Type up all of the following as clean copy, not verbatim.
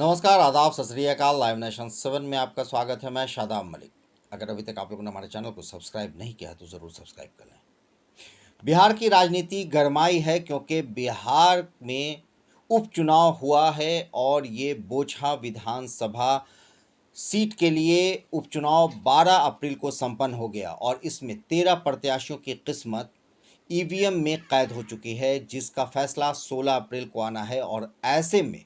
नमस्कार, आदाब, सत श्री अकाल। लाइव नेशन 7 में आपका स्वागत है। मैं शादाब मलिक। अगर अभी तक आप लोगों ने हमारे चैनल को सब्सक्राइब नहीं किया है तो ज़रूर सब्सक्राइब कर लें। बिहार की राजनीति गरमाई है क्योंकि बिहार में उपचुनाव हुआ है और ये बोचहा विधानसभा सीट के लिए उपचुनाव 12 अप्रैल को संपन्न हो गया और इसमें 13 प्रत्याशियों की किस्मत ईवीएम में कैद हो चुकी है, जिसका फैसला 16 अप्रैल को आना है। और ऐसे में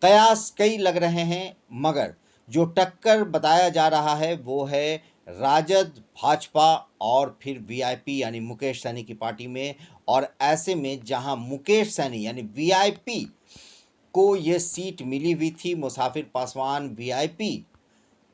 कयास कई लग रहे हैं, मगर जो टक्कर बताया जा रहा है वो है राजद, भाजपा और फिर वीआईपी यानी मुकेश सैनी की पार्टी में। और ऐसे में जहां मुकेश सैनी यानी वीआईपी को ये सीट मिली हुई थी, मुसाफिर पासवान वीआईपी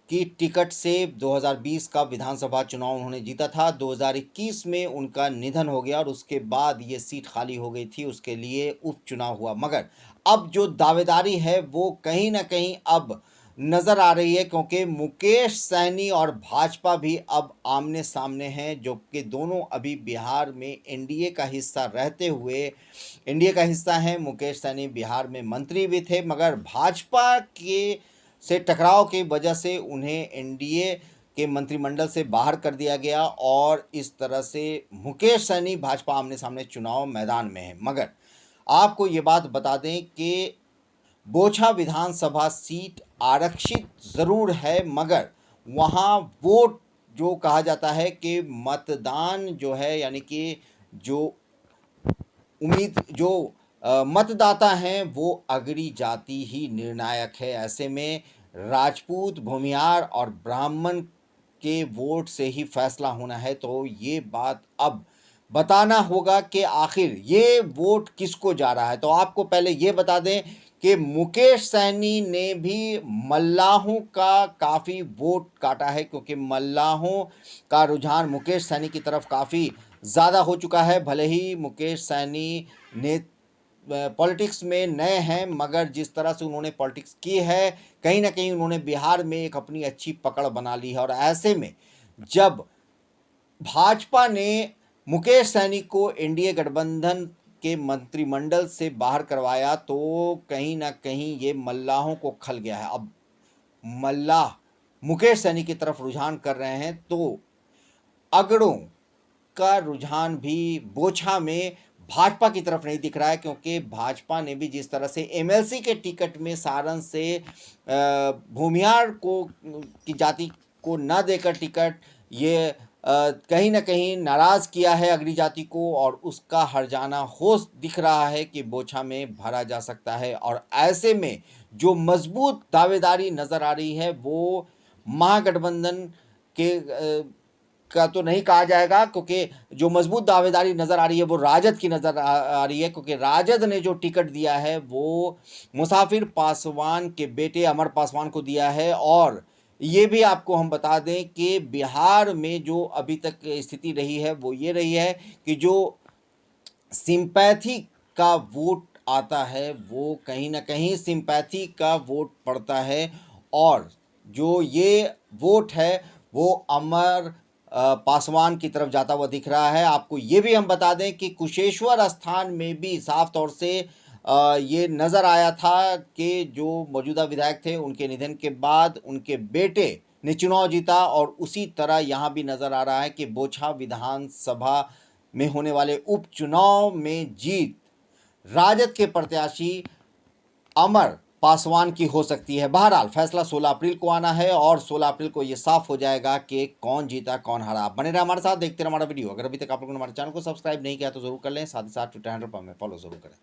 की टिकट से 2020 का विधानसभा चुनाव उन्होंने जीता था। 2021 में उनका निधन हो गया और उसके बाद ये सीट खाली हो गई थी, उसके लिए उपचुनाव हुआ। मगर अब जो दावेदारी है वो कहीं ना कहीं अब नज़र आ रही है, क्योंकि मुकेश सैनी और भाजपा भी अब आमने सामने हैं, जो कि दोनों अभी बिहार में एनडीए का हिस्सा रहते हुए एनडीए का हिस्सा हैं। मुकेश सैनी बिहार में मंत्री भी थे, मगर भाजपा के से टकराव की वजह से उन्हें एनडीए के मंत्रिमंडल से बाहर कर दिया गया और इस तरह से मुकेश सैनी भाजपा आमने सामने चुनाव मैदान में है। मगर आपको ये बात बता दें कि बोचहा विधानसभा सीट आरक्षित ज़रूर है, मगर वहाँ वोट जो कहा जाता है कि मतदान जो है, यानी कि जो मतदाता हैं वो अगड़ी जाति ही निर्णायक है। ऐसे में राजपूत, भूमिहार और ब्राह्मण के वोट से ही फैसला होना है। तो ये बात अब बताना होगा कि आखिर ये वोट किसको जा रहा है। तो आपको पहले ये बता दें कि मुकेश सैनी ने भी मल्लाहों का काफ़ी वोट काटा है, क्योंकि मल्लाहों का रुझान मुकेश सैनी की तरफ काफ़ी ज़्यादा हो चुका है। भले ही मुकेश सैनी ने पॉलिटिक्स में नए हैं, मगर जिस तरह से उन्होंने पॉलिटिक्स की है, कहीं ना कहीं उन्होंने बिहार में एक अपनी अच्छी पकड़ बना ली है। और ऐसे में जब भाजपा ने मुकेश सैनी को एनडीए गठबंधन के मंत्रिमंडल से बाहर करवाया तो कहीं ना कहीं ये मल्लाहों को खल गया है। अब मल्लाह मुकेश सैनी की तरफ रुझान कर रहे हैं, तो अगड़ों का रुझान भी बोचहा में भाजपा की तरफ नहीं दिख रहा है, क्योंकि भाजपा ने भी जिस तरह से एमएलसी के टिकट में सारण से भूमिहार को की जाति को न देकर टिकट, ये कहीं ना कहीं नाराज़ किया है अगड़ी जाति को, और उसका हर्जाना हो दिख रहा है कि बोचहा में भरा जा सकता है। और ऐसे में जो मजबूत दावेदारी नज़र आ रही है वो महागठबंधन के का तो नहीं कहा जाएगा, क्योंकि जो मजबूत दावेदारी नज़र आ रही है वो राजद की नज़र आ रही है, क्योंकि राजद ने जो टिकट दिया है वो मुसाफिर पासवान के बेटे अमर पासवान को दिया है। और ये भी आपको हम बता दें कि बिहार में जो अभी तक स्थिति रही है वो ये रही है कि जो सिंपैथी का वोट आता है वो कहीं ना कहीं सिंपैथी का वोट पड़ता है, और जो ये वोट है वो अमर पासवान की तरफ जाता हुआ दिख रहा है। आपको ये भी हम बता दें कि कुशेश्वर स्थान में भी साफ तौर से ये नज़र आया था कि जो मौजूदा विधायक थे उनके निधन के बाद उनके बेटे ने चुनाव जीता, और उसी तरह यहाँ भी नज़र आ रहा है कि बोचहा विधानसभा में होने वाले उपचुनाव में जीत राजद के प्रत्याशी अमर पासवान की हो सकती है। बहरहाल फैसला 16 अप्रैल को आना है और 16 अप्रैल को ये साफ हो जाएगा कि कौन जीता कौन हारा। आप बने रहे हमारे साथ, देखते रहे हमारा वीडियो। अगर अभी तक आप लोगों ने हमारे चैनल को सब्सक्राइब नहीं किया तो जरूर कर लें, साथ ही साथ ट्विटर हैंडल पर हमें फॉलो जरूर करें।